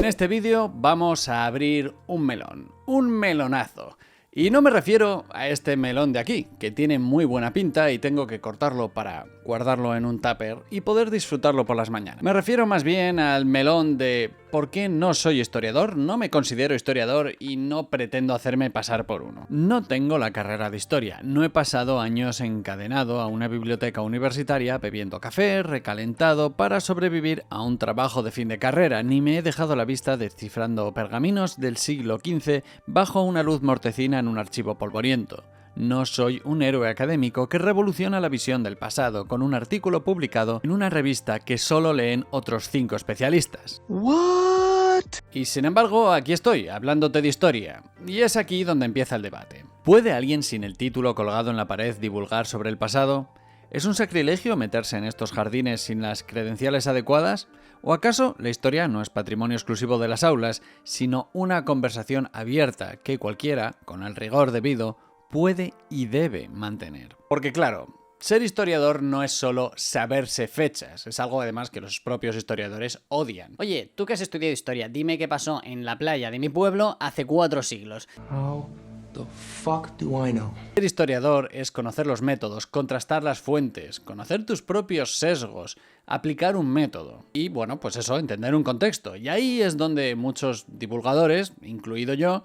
En este vídeo vamos a abrir un melón, un melonazo. Y no me refiero a este melón de aquí, que tiene muy buena pinta y tengo que cortarlo para guardarlo en un tupper y poder disfrutarlo por las mañanas. Me refiero más bien al melón de ¿por qué no soy historiador? No me considero historiador y no pretendo hacerme pasar por uno. No tengo la carrera de historia, no he pasado años encadenado a una biblioteca universitaria bebiendo café recalentado para sobrevivir a un trabajo de fin de carrera, ni me he dejado la vista descifrando pergaminos del siglo XV bajo una luz mortecina en un archivo polvoriento. No soy un héroe académico que revoluciona la visión del pasado con un artículo publicado en una revista que solo leen otros 5 especialistas. ¿What? Y sin embargo, aquí estoy, hablándote de historia. Y es aquí donde empieza el debate. ¿Puede alguien sin el título colgado en la pared divulgar sobre el pasado? ¿Es un sacrilegio meterse en estos jardines sin las credenciales adecuadas? ¿O acaso la historia no es patrimonio exclusivo de las aulas, sino una conversación abierta que cualquiera, con el rigor debido, puede y debe mantener? Porque claro, ser historiador no es solo saberse fechas, es algo además que los propios historiadores odian. Oye, tú que has estudiado historia, dime qué pasó en la playa de mi pueblo hace 4 siglos. How the fuck do I know? Ser historiador es conocer los métodos, contrastar las fuentes, conocer tus propios sesgos, aplicar un método y, bueno, pues eso, entender un contexto. Y ahí es donde muchos divulgadores, incluido yo,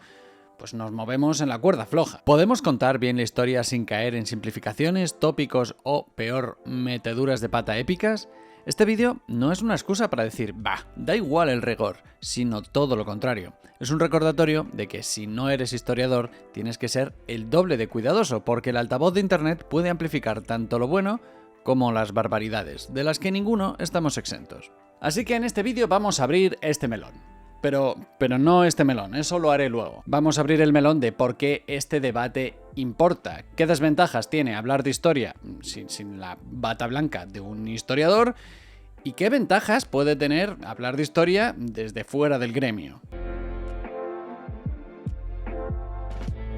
pues nos movemos en la cuerda floja. ¿Podemos contar bien la historia sin caer en simplificaciones, tópicos o, peor, meteduras de pata épicas? Este vídeo no es una excusa para decir, bah, da igual el rigor, sino todo lo contrario. Es un recordatorio de que si no eres historiador, tienes que ser el doble de cuidadoso, porque el altavoz de internet puede amplificar tanto lo bueno como las barbaridades, de las que ninguno estamos exentos. Así que en este vídeo vamos a abrir este melón. Pero no este melón, eso lo haré luego. Vamos a abrir el melón de por qué este debate importa. ¿Qué desventajas tiene hablar de historia sin la bata blanca de un historiador? ¿Y qué ventajas puede tener hablar de historia desde fuera del gremio?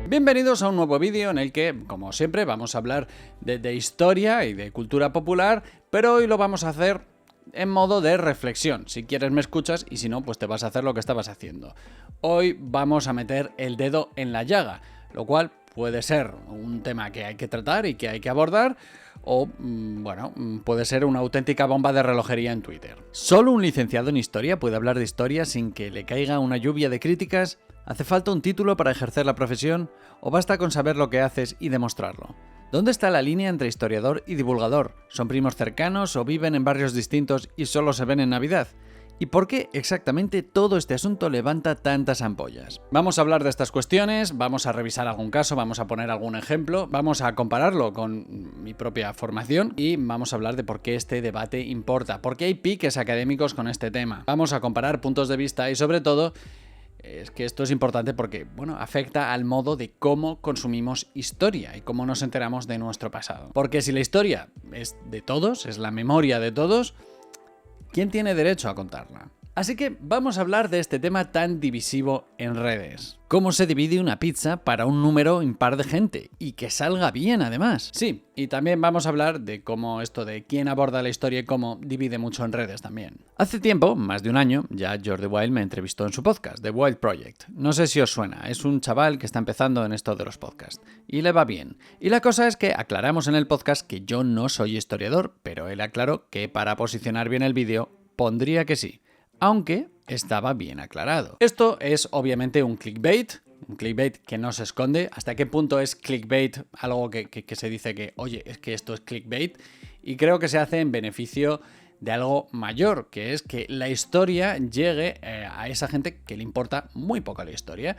Bienvenidos a un nuevo vídeo en el que, como siempre, vamos a hablar de historia y de cultura popular, pero hoy lo vamos a hacer en modo de reflexión. Si quieres me escuchas y si no, pues te vas a hacer lo que estabas haciendo. Hoy vamos a meter el dedo en la llaga, lo cual puede ser un tema que hay que tratar y que hay que abordar, o, bueno, puede ser una auténtica bomba de relojería en Twitter. ¿Solo un licenciado en historia puede hablar de historia sin que le caiga una lluvia de críticas? ¿Hace falta un título para ejercer la profesión? ¿O basta con saber lo que haces y demostrarlo? ¿Dónde está la línea entre historiador y divulgador? ¿Son primos cercanos o viven en barrios distintos y solo se ven en Navidad? ¿Y por qué exactamente todo este asunto levanta tantas ampollas? Vamos a hablar de estas cuestiones, vamos a revisar algún caso, vamos a poner algún ejemplo, vamos a compararlo con mi propia formación y vamos a hablar de por qué este debate importa, por qué hay piques académicos con este tema. Vamos a comparar puntos de vista y sobre todo es que esto es importante porque, bueno, afecta al modo de cómo consumimos historia y cómo nos enteramos de nuestro pasado. Porque si la historia es de todos, es la memoria de todos, ¿quién tiene derecho a contarla? Así que vamos a hablar de este tema tan divisivo en redes. ¿Cómo se divide una pizza para un número impar de gente? Y que salga bien, además. Sí, y también vamos a hablar de cómo esto de quién aborda la historia y cómo divide mucho en redes también. Hace tiempo, más de un año, ya Jordi Wild me entrevistó en su podcast, The Wild Project. No sé si os suena, es un chaval que está empezando en esto de los podcasts. Y le va bien. Y la cosa es que aclaramos en el podcast que yo no soy historiador, pero él aclaró que para posicionar bien el vídeo, pondría que sí. Aunque estaba bien aclarado. Esto es obviamente un clickbait que no se esconde. ¿Hasta qué punto es clickbait algo que se dice que, oye, es que esto es clickbait? Y creo que se hace en beneficio de algo mayor, que es que la historia llegue a esa gente que le importa muy poco la historia.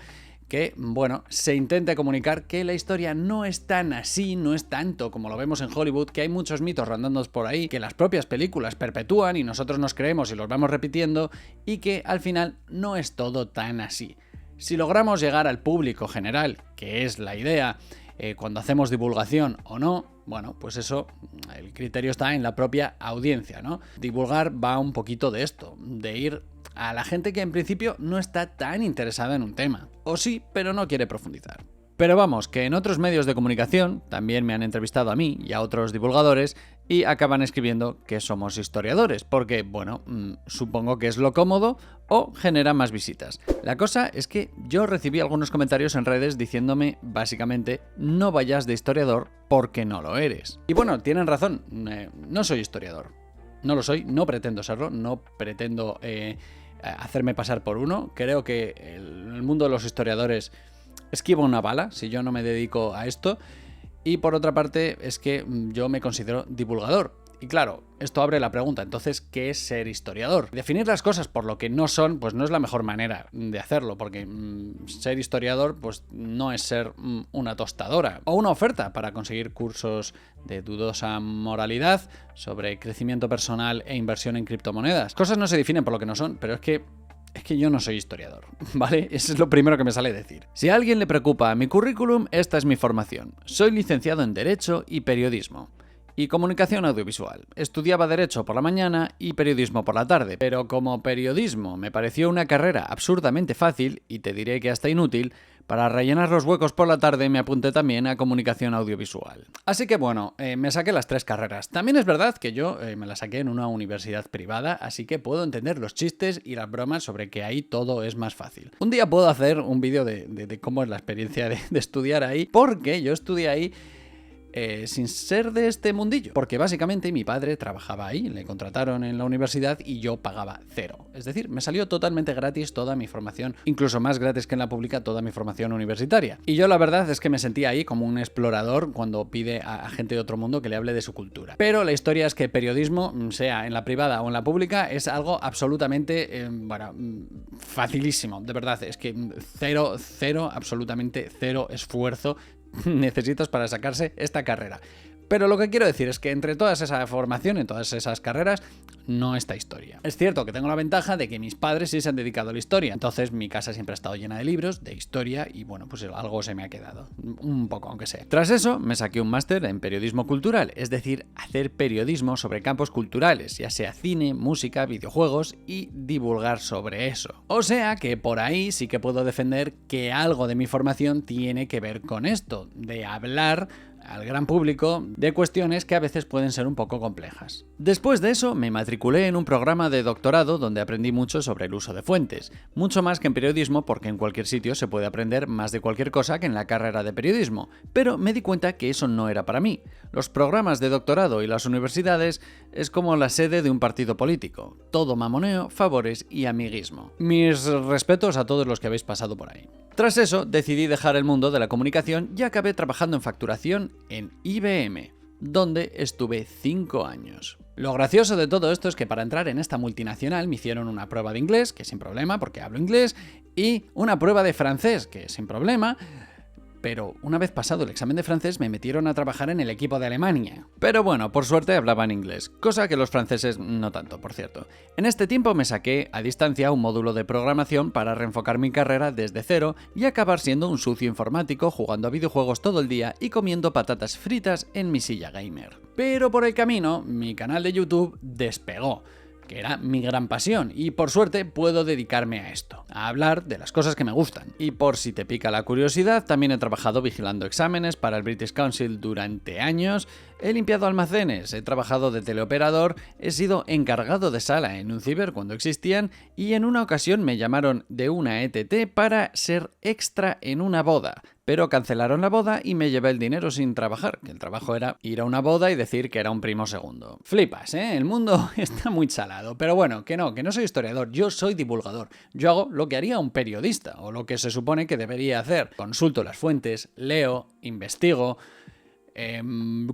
Que, bueno, se intente comunicar que la historia no es tan así, no es tanto como lo vemos en Hollywood, que hay muchos mitos rondando por ahí, que las propias películas perpetúan y nosotros nos creemos y los vamos repitiendo, y que al final no es todo tan así. Si logramos llegar al público general, que es la idea, cuando hacemos divulgación o no, bueno, pues eso, el criterio está en la propia audiencia, ¿no? Divulgar va un poquito de esto, de ir a la gente que en principio no está tan interesada en un tema. O sí, pero no quiere profundizar. Pero vamos, que en otros medios de comunicación también me han entrevistado a mí y a otros divulgadores y acaban escribiendo que somos historiadores, porque, bueno, supongo que es lo cómodo o genera más visitas. La cosa es que yo recibí algunos comentarios en redes diciéndome, básicamente, no vayas de historiador porque no lo eres. Y bueno, tienen razón, no soy historiador. No lo soy, no pretendo serlo, no pretendo hacerme pasar por uno. Creo que el mundo de los historiadores esquiva una bala si yo no me dedico a esto. Y por otra parte es que yo me considero divulgador. Y claro, esto abre la pregunta, entonces, ¿qué es ser historiador? Definir las cosas por lo que no son, pues no es la mejor manera de hacerlo, porque ser historiador, pues no es ser una tostadora o una oferta para conseguir cursos de dudosa moralidad sobre crecimiento personal e inversión en criptomonedas. Cosas no se definen por lo que no son, pero es que yo no soy historiador, ¿vale? Eso es lo primero que me sale decir. Si a alguien le preocupa mi currículum, esta es mi formación. Soy licenciado en Derecho y Periodismo. Y Comunicación Audiovisual. Estudiaba Derecho por la mañana y Periodismo por la tarde, pero como periodismo me pareció una carrera absurdamente fácil, y te diré que hasta inútil, para rellenar los huecos por la tarde me apunté también a Comunicación Audiovisual. Así que bueno, me saqué las 3 carreras. También es verdad que yo me las saqué en una universidad privada, así que puedo entender los chistes y las bromas sobre que ahí todo es más fácil. Un día puedo hacer un vídeo de cómo es la experiencia de estudiar ahí, porque yo estudié ahí sin ser de este mundillo, porque básicamente mi padre trabajaba ahí, le contrataron en la universidad y yo pagaba 0. Es decir, me salió totalmente gratis toda mi formación, incluso más gratis que en la pública toda mi formación universitaria. Y yo la verdad es que me sentía ahí como un explorador cuando pide a gente de otro mundo que le hable de su cultura. Pero la historia es que periodismo, sea en la privada o en la pública, es algo absolutamente, facilísimo. De verdad, es que absolutamente cero esfuerzo necesitas para sacarse esta carrera. Pero lo que quiero decir es que entre todas esa formación, en todas esas carreras, no está historia. Es cierto que tengo la ventaja de que mis padres sí se han dedicado a la historia, entonces mi casa siempre ha estado llena de libros, de historia, y bueno, pues algo se me ha quedado, un poco aunque sea. Tras eso, me saqué un máster en periodismo cultural, es decir, hacer periodismo sobre campos culturales, ya sea cine, música, videojuegos, y divulgar sobre eso. O sea que por ahí sí que puedo defender que algo de mi formación tiene que ver con esto, de hablar al gran público de cuestiones que a veces pueden ser un poco complejas. Después de eso me matriculé en un programa de doctorado donde aprendí mucho sobre el uso de fuentes, mucho más que en periodismo porque en cualquier sitio se puede aprender más de cualquier cosa que en la carrera de periodismo, pero me di cuenta que eso no era para mí. Los programas de doctorado y las universidades es como la sede de un partido político, todo mamoneo, favores y amiguismo. Mis respetos a todos los que habéis pasado por ahí. Tras eso, decidí dejar el mundo de la comunicación y acabé trabajando en facturación en IBM, donde estuve 5 años. Lo gracioso de todo esto es que para entrar en esta multinacional me hicieron una prueba de inglés, que sin problema porque hablo inglés, y una prueba de francés, que sin problema, pero una vez pasado el examen de francés me metieron a trabajar en el equipo de Alemania. Pero bueno, por suerte hablaban inglés, cosa que los franceses no tanto, por cierto. En este tiempo me saqué a distancia un módulo de programación para reenfocar mi carrera desde cero y acabar siendo un sucio informático jugando a videojuegos todo el día y comiendo patatas fritas en mi silla gamer. Pero por el camino, mi canal de YouTube despegó, que era mi gran pasión, y por suerte puedo dedicarme a esto, a hablar de las cosas que me gustan. Y por si te pica la curiosidad, también he trabajado vigilando exámenes para el British Council durante años, he limpiado almacenes, he trabajado de teleoperador, he sido encargado de sala en un ciber cuando existían, y en una ocasión me llamaron de una ETT para ser extra en una boda. Pero cancelaron la boda y me llevé el dinero sin trabajar, que el trabajo era ir a una boda y decir que era un primo segundo. Flipas, ¿eh? El mundo está muy salado. Pero bueno, que no soy historiador, yo soy divulgador. Yo hago lo que haría un periodista, o lo que se supone que debería hacer. Consulto las fuentes, leo, investigo,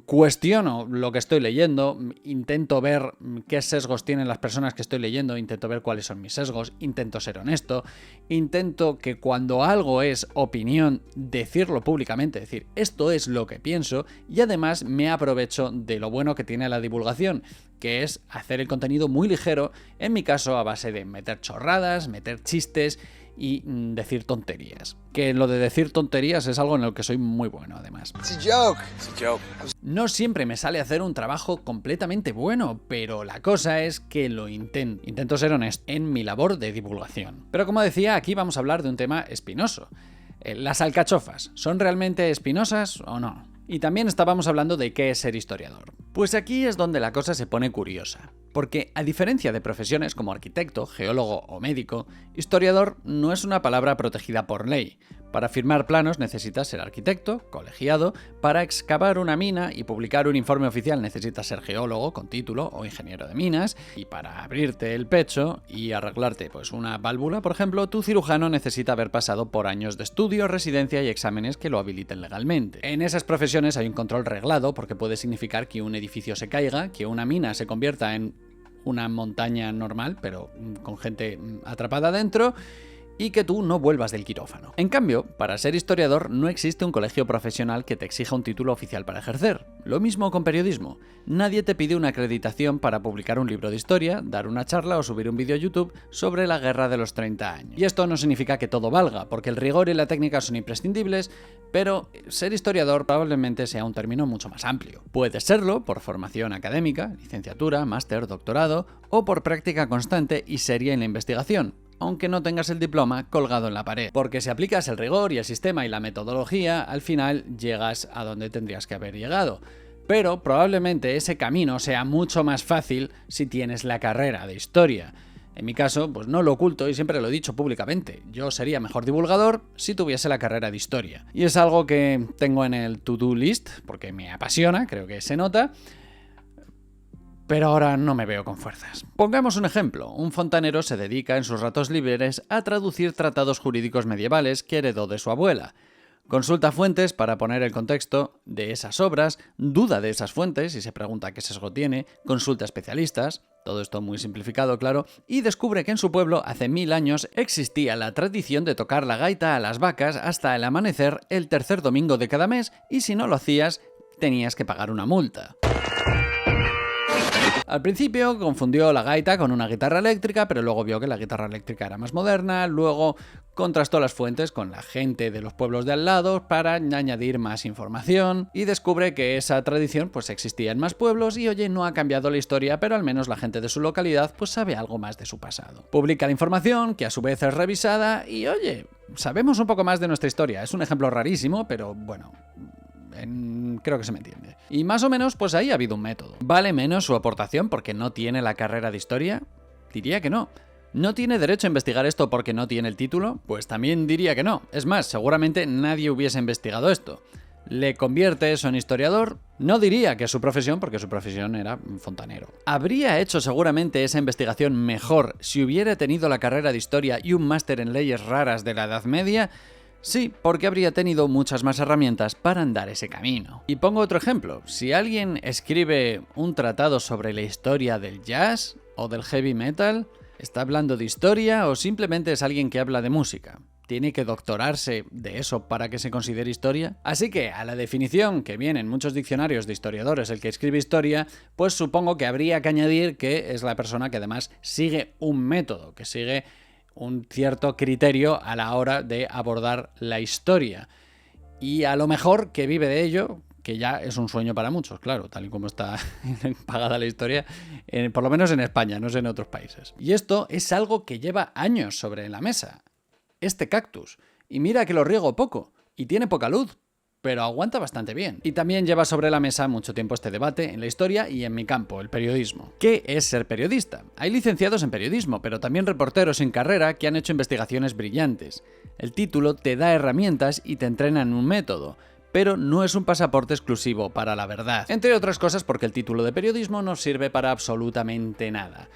cuestiono lo que estoy leyendo, intento ver qué sesgos tienen las personas que estoy leyendo, intento ver cuáles son mis sesgos, intento ser honesto, intento que cuando algo es opinión, decirlo públicamente, decir esto es lo que pienso, y además me aprovecho de lo bueno que tiene la divulgación, que es hacer el contenido muy ligero, en mi caso a base de meter chorradas, meter chistes y decir tonterías. Que lo de decir tonterías es algo en lo que soy muy bueno, además. It's a joke. It's a joke. No siempre me sale hacer un trabajo completamente bueno, pero la cosa es que lo intento. Intento ser honesto en mi labor de divulgación. Pero como decía, aquí vamos a hablar de un tema espinoso. ¿Las alcachofas son realmente espinosas o no? Y también estábamos hablando de qué es ser historiador. Pues aquí es donde la cosa se pone curiosa. Porque, a diferencia de profesiones como arquitecto, geólogo o médico, historiador no es una palabra protegida por ley. Para firmar planos necesitas ser arquitecto, colegiado, para excavar una mina y publicar un informe oficial necesitas ser geólogo con título o ingeniero de minas, y para abrirte el pecho y arreglarte pues una válvula, por ejemplo, tu cirujano necesita haber pasado por años de estudio, residencia y exámenes que lo habiliten legalmente. En esas profesiones hay un control reglado porque puede significar que un edificio se caiga, que una mina se convierta en una montaña normal, pero con gente atrapada dentro, y que tú no vuelvas del quirófano. En cambio, para ser historiador no existe un colegio profesional que te exija un título oficial para ejercer. Lo mismo con periodismo. Nadie te pide una acreditación para publicar un libro de historia, dar una charla o subir un vídeo a YouTube sobre la Guerra de los 30 años. Y esto no significa que todo valga, porque el rigor y la técnica son imprescindibles, pero ser historiador probablemente sea un término mucho más amplio. Puede serlo por formación académica, licenciatura, máster, doctorado, o por práctica constante y seria en la investigación, aunque no tengas el diploma colgado en la pared. Porque si aplicas el rigor y el sistema y la metodología, al final llegas a donde tendrías que haber llegado. Pero probablemente ese camino sea mucho más fácil si tienes la carrera de historia. En mi caso, pues no lo oculto y siempre lo he dicho públicamente. Yo sería mejor divulgador si tuviese la carrera de historia. Y es algo que tengo en el to-do list, porque me apasiona, creo que se nota, pero ahora no me veo con fuerzas. Pongamos un ejemplo. Un fontanero se dedica en sus ratos libres a traducir tratados jurídicos medievales que heredó de su abuela. Consulta fuentes para poner el contexto de esas obras, duda de esas fuentes y se pregunta qué sesgo tiene, consulta especialistas, todo esto muy simplificado, claro, y descubre que en su pueblo hace 1000 años existía la tradición de tocar la gaita a las vacas hasta el amanecer el tercer domingo de cada mes y si no lo hacías tenías que pagar una multa. Al principio confundió la gaita con una guitarra eléctrica, pero luego vio que la guitarra eléctrica era más moderna, luego contrastó las fuentes con la gente de los pueblos de al lado para añadir más información y descubre que esa tradición pues existía en más pueblos y oye, no ha cambiado la historia, pero al menos la gente de su localidad pues sabe algo más de su pasado. Publica la información, que a su vez es revisada y oye, sabemos un poco más de nuestra historia. Es un ejemplo rarísimo, pero bueno, creo que se me entiende. Y más o menos, pues ahí ha habido un método. ¿Vale menos su aportación porque no tiene la carrera de historia? Diría que no. ¿No tiene derecho a investigar esto porque no tiene el título? Pues también diría que no. Es más, seguramente nadie hubiese investigado esto. ¿Le convierte eso en historiador? No diría que es su profesión, porque su profesión era fontanero. ¿Habría hecho seguramente esa investigación mejor si hubiera tenido la carrera de historia y un máster en leyes raras de la Edad Media? Sí, porque habría tenido muchas más herramientas para andar ese camino. Y pongo otro ejemplo. Si alguien escribe un tratado sobre la historia del jazz o del heavy metal, ¿está hablando de historia o simplemente es alguien que habla de música? ¿Tiene que doctorarse de eso para que se considere historia? Así que, a la definición que viene en muchos diccionarios de historiadores el que escribe historia, pues supongo que habría que añadir que es la persona que además sigue un método, que sigue un cierto criterio a la hora de abordar la historia. Y a lo mejor que vive de ello, que ya es un sueño para muchos, claro, tal y como está pagada la historia, por lo menos en España, no sé en otros países. Y esto es algo que lleva años sobre la mesa. Este cactus. Y mira que lo riego poco, y tiene poca luz, pero aguanta bastante bien. Y también lleva sobre la mesa mucho tiempo este debate en la historia y en mi campo, el periodismo. ¿Qué es ser periodista? Hay licenciados en periodismo, pero también reporteros en carrera que han hecho investigaciones brillantes. El título te da herramientas y te entrena en un método, pero no es un pasaporte exclusivo para la verdad. Entre otras cosas porque el título de periodismo no sirve para absolutamente nada.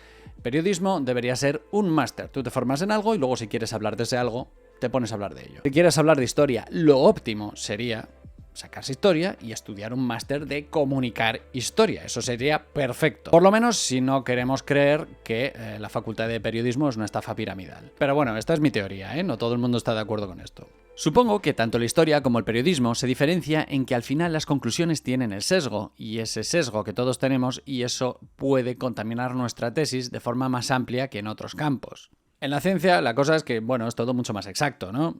Periodismo debería ser un máster. Tú te formas en algo y luego si quieres hablar de ese algo, te pones a hablar de ello. Si quieres hablar de historia, lo óptimo sería sacarse historia y estudiar un máster de comunicar historia. Eso sería perfecto. Por lo menos si no queremos creer que la facultad de periodismo es una estafa piramidal. Pero bueno, esta es mi teoría, ¿eh? No todo el mundo está de acuerdo con esto. Supongo que tanto la historia como el periodismo se diferencia en que al final las conclusiones tienen el sesgo, y ese sesgo que todos tenemos, y eso puede contaminar nuestra tesis de forma más amplia que en otros campos. En la ciencia la cosa es que, bueno, es todo mucho más exacto, ¿no?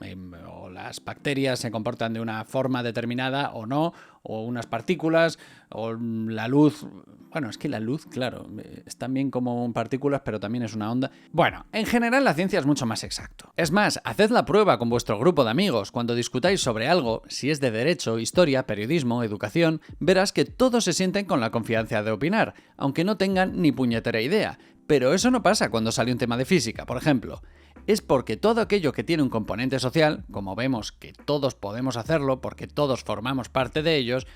O las bacterias se comportan de una forma determinada o no, o unas partículas, o la luz. Bueno, es que la luz, claro, es también como partículas, pero también es una onda. Bueno, en general la ciencia es mucho más exacto. Es más, haced la prueba con vuestro grupo de amigos. Cuando discutáis sobre algo, si es de derecho, historia, periodismo, educación, verás que todos se sienten con la confianza de opinar, aunque no tengan ni puñetera idea. Pero eso no pasa cuando sale un tema de física, por ejemplo. Es porque todo aquello que tiene un componente social, como vemos que todos podemos hacerlo porque todos formamos parte de ellos,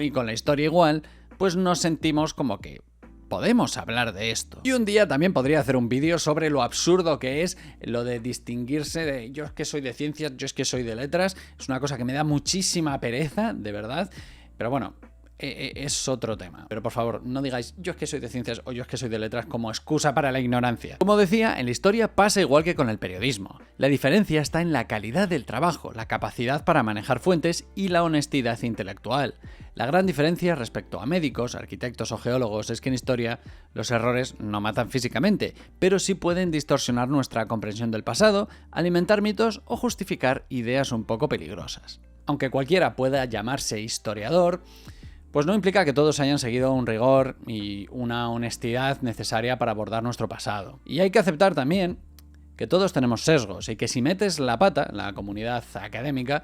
y con la historia igual, pues nos sentimos como que podemos hablar de esto. Y un día también podría hacer un vídeo sobre lo absurdo que es lo de distinguirse de yo es que soy de ciencias, yo es que soy de letras. Es una cosa que me da muchísima pereza, de verdad. Pero bueno, es otro tema. Pero por favor, no digáis yo es que soy de ciencias o yo es que soy de letras como excusa para la ignorancia. Como decía, en la historia pasa igual que con el periodismo. La diferencia está en la calidad del trabajo, la capacidad para manejar fuentes y la honestidad intelectual. La gran diferencia respecto a médicos, arquitectos o geólogos es que en historia los errores no matan físicamente, pero sí pueden distorsionar nuestra comprensión del pasado, alimentar mitos o justificar ideas un poco peligrosas. Aunque cualquiera pueda llamarse historiador, pues no implica que todos hayan seguido un rigor y una honestidad necesaria para abordar nuestro pasado. Y hay que aceptar también que todos tenemos sesgos y que si metes la pata en la comunidad académica,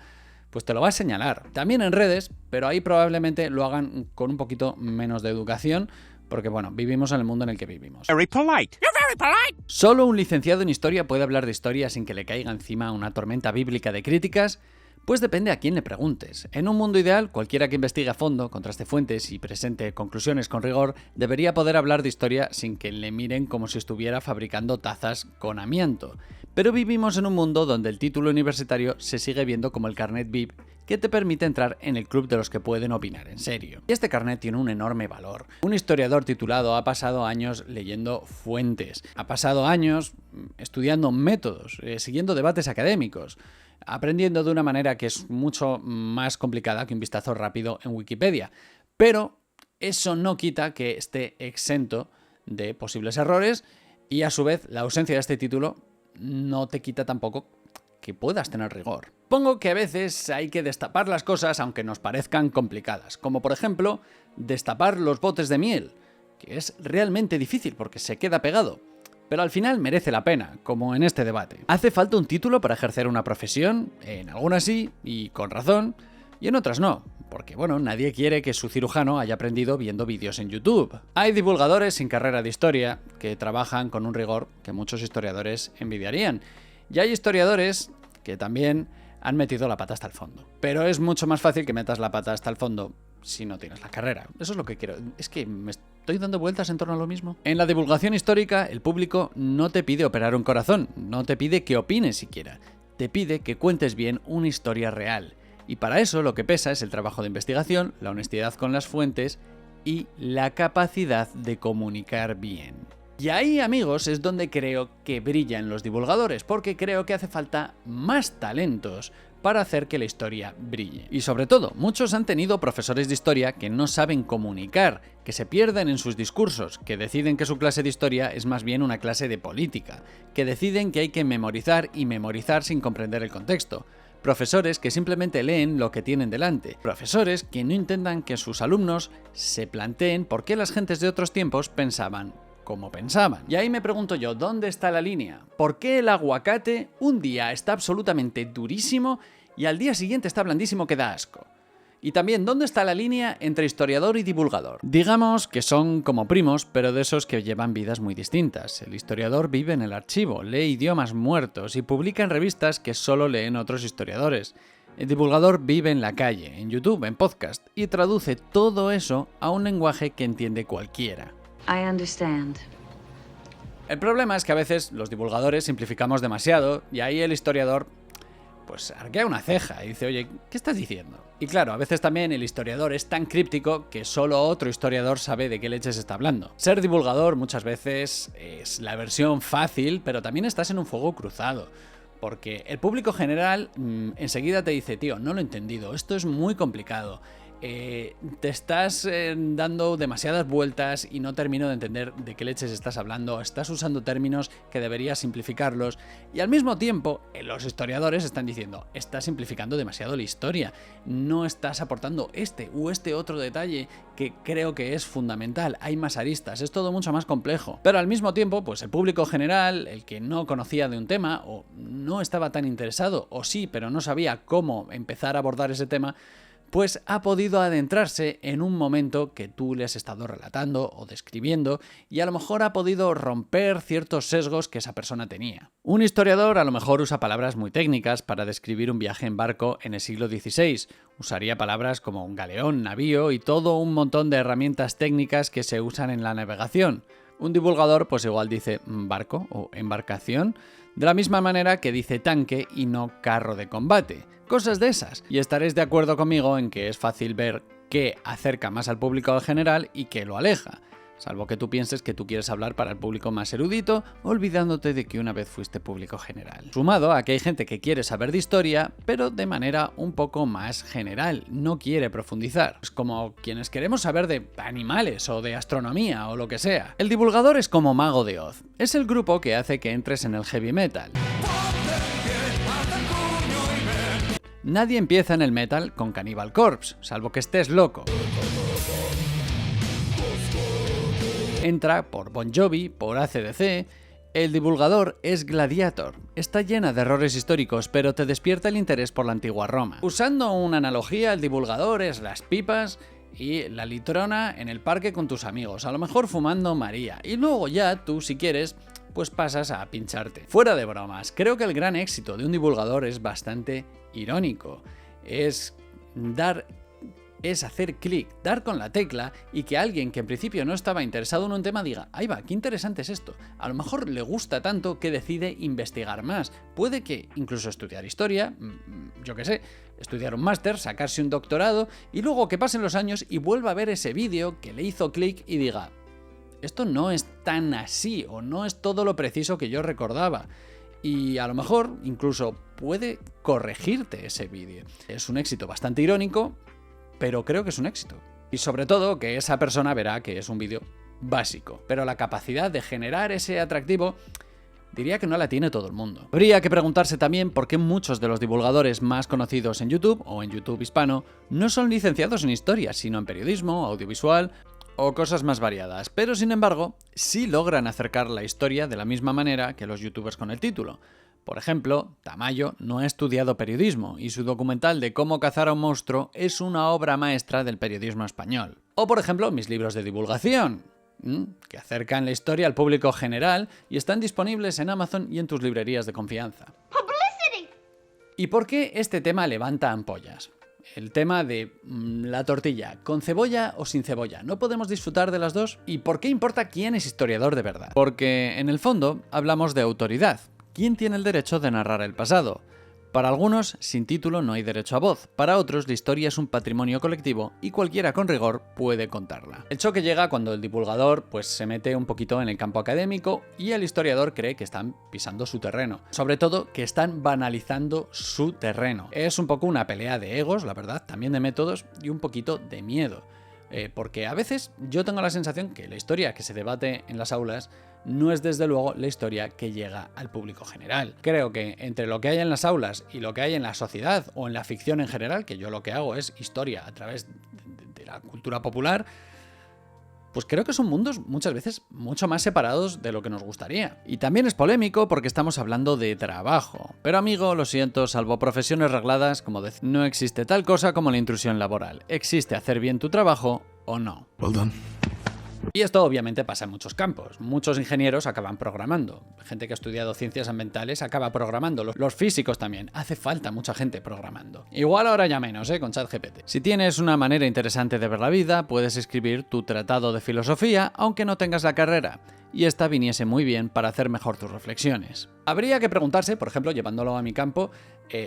pues te lo va a señalar. También en redes, pero ahí probablemente lo hagan con un poquito menos de educación, porque bueno, vivimos en el mundo en el que vivimos. Very polite. You're very polite. ¿Solo un licenciado en historia puede hablar de historia sin que le caiga encima una tormenta bíblica de críticas? Pues depende a quién le preguntes. En un mundo ideal, cualquiera que investigue a fondo, contraste fuentes y presente conclusiones con rigor, debería poder hablar de historia sin que le miren como si estuviera fabricando tazas con amianto. Pero vivimos en un mundo donde el título universitario se sigue viendo como el carnet VIP que te permite entrar en el club de los que pueden opinar en serio. Y este carnet tiene un enorme valor. Un historiador titulado ha pasado años leyendo fuentes, ha pasado años estudiando métodos, siguiendo debates académicos, aprendiendo de una manera que es mucho más complicada que un vistazo rápido en Wikipedia. Pero eso no quita que esté exento de posibles errores y a su vez la ausencia de este título no te quita tampoco que puedas tener rigor. Supongo que a veces hay que destapar las cosas aunque nos parezcan complicadas, como por ejemplo destapar los botes de miel, que es realmente difícil porque se queda pegado. Pero al final merece la pena, como en este debate. ¿Hace falta un título para ejercer una profesión? En algunas sí, y con razón, y en otras no, porque bueno, nadie quiere que su cirujano haya aprendido viendo vídeos en YouTube. Hay divulgadores sin carrera de historia que trabajan con un rigor que muchos historiadores envidiarían, y hay historiadores que también han metido la pata hasta el fondo. Pero es mucho más fácil que metas la pata hasta el fondo si no tienes la carrera. Eso es lo que quiero. Es que me estoy dando vueltas en torno a lo mismo. En la divulgación histórica, el público no te pide operar un corazón, no te pide que opines siquiera, te pide que cuentes bien una historia real. Y para eso lo que pesa es el trabajo de investigación, la honestidad con las fuentes y la capacidad de comunicar bien. Y ahí, amigos, es donde creo que brillan los divulgadores, porque creo que hace falta más talentos para hacer que la historia brille. Y sobre todo, muchos han tenido profesores de historia que no saben comunicar, que se pierden en sus discursos, que deciden que su clase de historia es más bien una clase de política, que deciden que hay que memorizar y memorizar sin comprender el contexto. Profesores que simplemente leen lo que tienen delante. Profesores que no intentan que sus alumnos se planteen por qué las gentes de otros tiempos pensaban como pensaban. Y ahí me pregunto yo, ¿dónde está la línea? ¿Por qué el aguacate un día está absolutamente durísimo y al día siguiente está blandísimo que da asco? Y también, ¿dónde está la línea entre historiador y divulgador? Digamos que son como primos, pero de esos que llevan vidas muy distintas. El historiador vive en el archivo, lee idiomas muertos y publica en revistas que solo leen otros historiadores. El divulgador vive en la calle, en YouTube, en podcast, y traduce todo eso a un lenguaje que entiende cualquiera. I understand. El problema es que a veces los divulgadores simplificamos demasiado y ahí el historiador pues arquea una ceja y dice, oye, ¿qué estás diciendo? Y claro, a veces también el historiador es tan críptico que solo otro historiador sabe de qué leches está hablando. Ser divulgador muchas veces es la versión fácil, pero también estás en un fuego cruzado. Porque el público general enseguida te dice, tío, no lo he entendido, esto es muy complicado. te estás dando demasiadas vueltas y no termino de entender de qué leches estás hablando, estás usando términos que deberías simplificarlos y al mismo tiempo los historiadores están diciendo, estás simplificando demasiado la historia, no estás aportando este u este otro detalle que creo que es fundamental, hay más aristas, es todo mucho más complejo. Pero al mismo tiempo, pues el público general, el que no conocía de un tema o no estaba tan interesado, o sí, pero no sabía cómo empezar a abordar ese tema, pues ha podido adentrarse en un momento que tú le has estado relatando o describiendo y a lo mejor ha podido romper ciertos sesgos que esa persona tenía. Un historiador a lo mejor usa palabras muy técnicas para describir un viaje en barco en el siglo XVI. Usaría palabras como un galeón, navío y todo un montón de herramientas técnicas que se usan en la navegación. Un divulgador pues igual dice barco o embarcación, de la misma manera que dice tanque y no carro de combate. Cosas de esas. Y estaréis de acuerdo conmigo en que es fácil ver qué acerca más al público en general y qué lo aleja. Salvo que tú pienses que tú quieres hablar para el público más erudito, olvidándote de que una vez fuiste público general. Sumado a que hay gente que quiere saber de historia, pero de manera un poco más general, no quiere profundizar. Es como quienes queremos saber de animales o de astronomía o lo que sea. El divulgador es como Mago de Oz. Es el grupo que hace que entres en el heavy metal. Nadie empieza en el metal con Cannibal Corpse, salvo que estés loco. Entra por Bon Jovi, por AC/DC. El divulgador es Gladiator. Está llena de errores históricos, pero te despierta el interés por la antigua Roma. Usando una analogía, el divulgador es las pipas y la litrona en el parque con tus amigos, a lo mejor fumando María. Y luego ya tú, si quieres, pues pasas a pincharte. Fuera de bromas, creo que el gran éxito de un divulgador es bastante irónico. Es hacer clic, dar con la tecla y que alguien que en principio no estaba interesado en un tema diga, ahí va, qué interesante es esto. A lo mejor le gusta tanto que decide investigar más. Puede que incluso estudiar historia, yo qué sé, estudiar un máster, sacarse un doctorado y luego que pasen los años y vuelva a ver ese vídeo que le hizo clic y diga, esto no es tan así o no es todo lo preciso que yo recordaba. Y a lo mejor incluso puede corregirte ese vídeo. Es un éxito bastante irónico, pero creo que es un éxito. Y sobre todo que esa persona verá que es un vídeo básico. Pero la capacidad de generar ese atractivo diría que no la tiene todo el mundo. Habría que preguntarse también por qué muchos de los divulgadores más conocidos en YouTube o en YouTube hispano no son licenciados en historia, sino en periodismo, audiovisual o cosas más variadas, pero sin embargo sí logran acercar la historia de la misma manera que los youtubers con el título. Por ejemplo, Tamayo no ha estudiado periodismo y su documental de cómo cazar a un monstruo es una obra maestra del periodismo español. O por ejemplo, mis libros de divulgación, que acercan la historia al público general y están disponibles en Amazon y en tus librerías de confianza. Publicity. ¿Y por qué este tema levanta ampollas? El tema de la tortilla, ¿con cebolla o sin cebolla? ¿No podemos disfrutar de las dos? ¿Y por qué importa quién es historiador de verdad? Porque, en el fondo, hablamos de autoridad. ¿Quién tiene el derecho de narrar el pasado? Para algunos, sin título no hay derecho a voz. Para otros, la historia es un patrimonio colectivo y cualquiera con rigor puede contarla. El choque llega cuando el divulgador pues, se mete un poquito en el campo académico y el historiador cree que están pisando su terreno. Sobre todo, que están banalizando su terreno. Es un poco una pelea de egos, la verdad, también de métodos y un poquito de miedo. Porque a veces yo tengo la sensación que la historia que se debate en las aulas no es desde luego la historia que llega al público general. Creo que entre lo que hay en las aulas y lo que hay en la sociedad o en la ficción en general, que yo lo que hago es historia a través de la cultura popular, pues creo que son mundos muchas veces mucho más separados de lo que nos gustaría. Y también es polémico porque estamos hablando de trabajo. Pero amigo, lo siento, salvo profesiones regladas, como decir, no existe tal cosa como la intrusión laboral. Existe hacer bien tu trabajo o no. Well done. Y esto obviamente pasa en muchos campos. Muchos ingenieros acaban programando. Gente que ha estudiado ciencias ambientales acaba programando. Los físicos también. Hace falta mucha gente programando. Igual ahora ya menos, con ChatGPT. Si tienes una manera interesante de ver la vida, puedes escribir tu tratado de filosofía, aunque no tengas la carrera. Y esta viniese muy bien para hacer mejor tus reflexiones. Habría que preguntarse, por ejemplo, llevándolo a mi campo,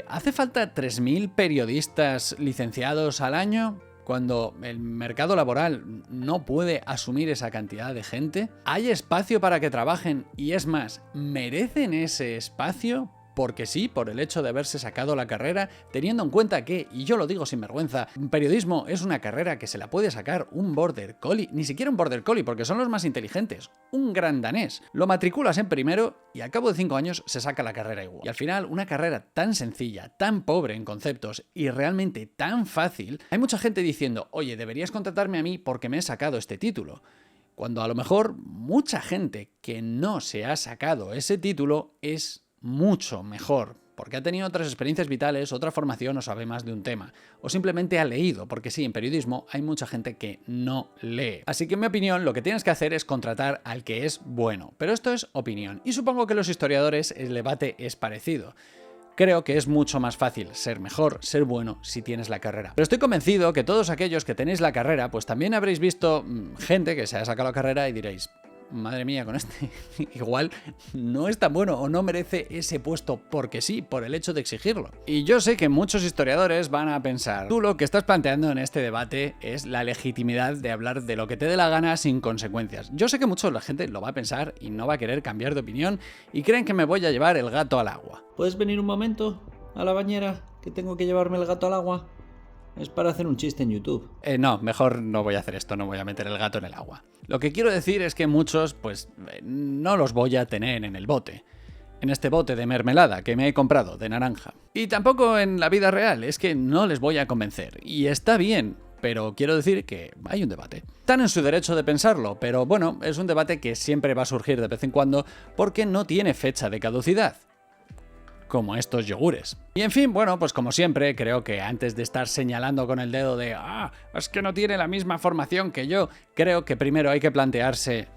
¿hace falta 3.000 periodistas licenciados al año? Cuando el mercado laboral no puede asumir esa cantidad de gente, ¿hay espacio para que trabajen y es más, merecen ese espacio? porque sí, por el hecho de haberse sacado la carrera, teniendo en cuenta que, y yo lo digo sin vergüenza, periodismo es una carrera que se la puede sacar un border collie, ni siquiera un border collie porque son los más inteligentes, un gran danés. Lo matriculas en primero y al cabo de 5 años se saca la carrera igual. Y al final, una carrera tan sencilla, tan pobre en conceptos y realmente tan fácil, hay mucha gente diciendo, oye, deberías contratarme a mí porque me he sacado este título. Cuando a lo mejor mucha gente que no se ha sacado ese título es mucho mejor, porque ha tenido otras experiencias vitales, otra formación o sabe más de un tema. O simplemente ha leído, porque sí, en periodismo hay mucha gente que no lee. Así que en mi opinión lo que tienes que hacer es contratar al que es bueno. Pero esto es opinión. Y supongo que los historiadores el debate es parecido. Creo que es mucho más fácil ser mejor, ser bueno, si tienes la carrera. Pero estoy convencido que todos aquellos que tenéis la carrera, pues también habréis visto gente que se ha sacado la carrera y diréis, madre mía, con este igual no es tan bueno o no merece ese puesto porque sí, por el hecho de exigirlo. Y yo sé que muchos historiadores van a pensar, tú lo que estás planteando en este debate es la legitimidad de hablar de lo que te dé la gana sin consecuencias. Yo sé que mucha la gente lo va a pensar y no va a querer cambiar de opinión y creen que me voy a llevar el gato al agua. ¿Puedes venir un momento a la bañera? Que tengo que llevarme el gato al agua. Es para hacer un chiste en YouTube. No, mejor no voy a hacer esto, no voy a meter el gato en el agua. Lo que quiero decir es que muchos, pues, no los voy a tener en el bote. En este bote de mermelada que me he comprado, de naranja. Y tampoco en la vida real, es que no les voy a convencer. Y está bien, pero quiero decir que hay un debate. Están en su derecho de pensarlo, pero bueno, es un debate que siempre va a surgir de vez en cuando porque no tiene fecha de caducidad. Como estos yogures. Y en fin, bueno, pues como siempre, creo que antes de estar señalando con el dedo de es que no tiene la misma formación que yo, creo que primero hay que plantearse,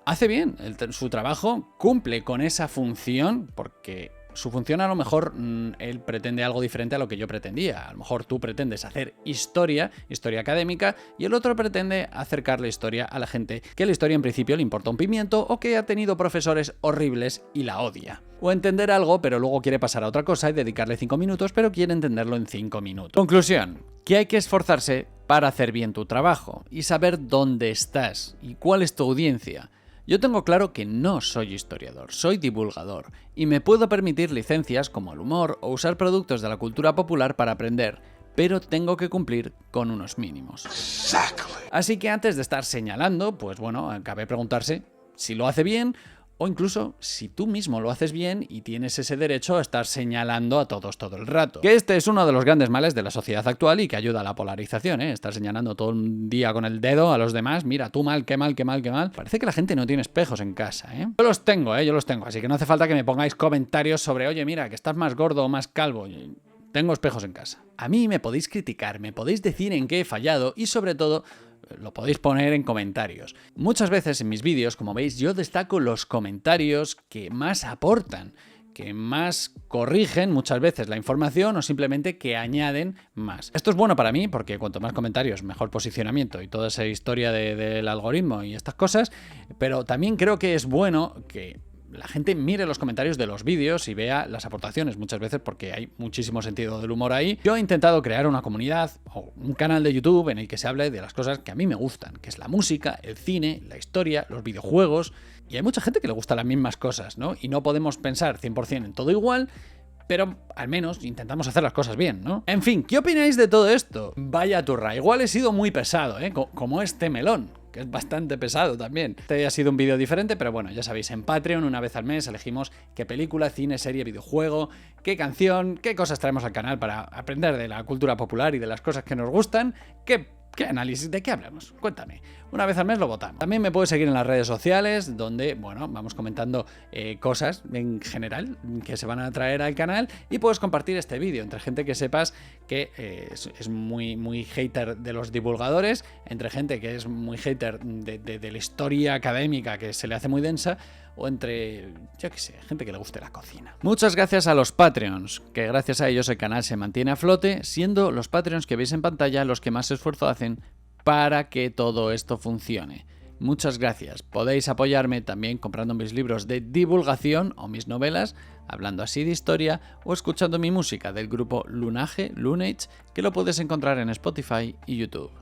¿hace bien su trabajo? ¿Cumple con esa función? Porque su función a lo mejor él pretende algo diferente a lo que yo pretendía. A lo mejor tú pretendes hacer historia académica, y el otro pretende acercar la historia a la gente que la historia en principio le importa un pimiento o que ha tenido profesores horribles y la odia. O entender algo pero luego quiere pasar a otra cosa y dedicarle 5 minutos pero quiere entenderlo en 5 minutos. Conclusión, que hay que esforzarse para hacer bien tu trabajo y saber dónde estás y cuál es tu audiencia. Yo tengo claro que no soy historiador, soy divulgador, y me puedo permitir licencias como el humor o usar productos de la cultura popular para aprender, pero tengo que cumplir con unos mínimos. Así que antes de estar señalando, pues bueno, cabe preguntarse si lo hace bien, o incluso si tú mismo lo haces bien y tienes ese derecho a estar señalando a todos todo el rato. Que este es uno de los grandes males de la sociedad actual y que ayuda a la polarización, ¿eh? Estar señalando todo un día con el dedo a los demás, mira, tú mal, qué mal, qué mal, qué mal. Parece que la gente no tiene espejos en casa, ¿eh? Yo los tengo, así que no hace falta que me pongáis comentarios sobre, oye, mira, que estás más gordo o más calvo. Tengo espejos en casa. A mí me podéis criticar, me podéis decir en qué he fallado y sobre todo lo podéis poner en comentarios. Muchas veces en mis vídeos, como veis, yo destaco los comentarios que más aportan, que más corrigen muchas veces la información o simplemente que añaden más. Esto es bueno para mí porque cuanto más comentarios, mejor posicionamiento y toda esa historia del algoritmo y estas cosas, pero también creo que es bueno que la gente mire los comentarios de los vídeos y vea las aportaciones muchas veces porque hay muchísimo sentido del humor ahí. Yo he intentado crear una comunidad o un canal de YouTube en el que se hable de las cosas que a mí me gustan, que es la música, el cine, la historia, los videojuegos, y hay mucha gente que le gusta las mismas cosas, ¿no? Y no podemos pensar 100% en todo igual, pero al menos intentamos hacer las cosas bien, ¿no? En fin, ¿qué opináis de todo esto? Vaya turra, igual he sido muy pesado, ¿eh? Como este melón, que es bastante pesado también. Este ha sido un vídeo diferente, pero bueno, ya sabéis, en Patreon una vez al mes elegimos qué película, cine, serie, videojuego, qué canción, qué cosas traemos al canal para aprender de la cultura popular y de las cosas que nos gustan, ¿Qué análisis? ¿De qué hablamos? Cuéntame. Una vez al mes lo votamos. También me puedes seguir en las redes sociales, donde, bueno, vamos comentando cosas en general que se van a traer al canal y puedes compartir este vídeo entre gente que sepas que es muy hater de los divulgadores, entre gente que es muy hater de la historia académica que se le hace muy densa, o entre, yo qué sé, gente que le guste la cocina. Muchas gracias a los Patreons, que gracias a ellos el canal se mantiene a flote, siendo los Patreons que veis en pantalla los que más esfuerzo hacen para que todo esto funcione. Muchas gracias. Podéis apoyarme también comprando mis libros de divulgación o mis novelas, hablando así de historia, o escuchando mi música del grupo Lunage, que lo puedes encontrar en Spotify y YouTube.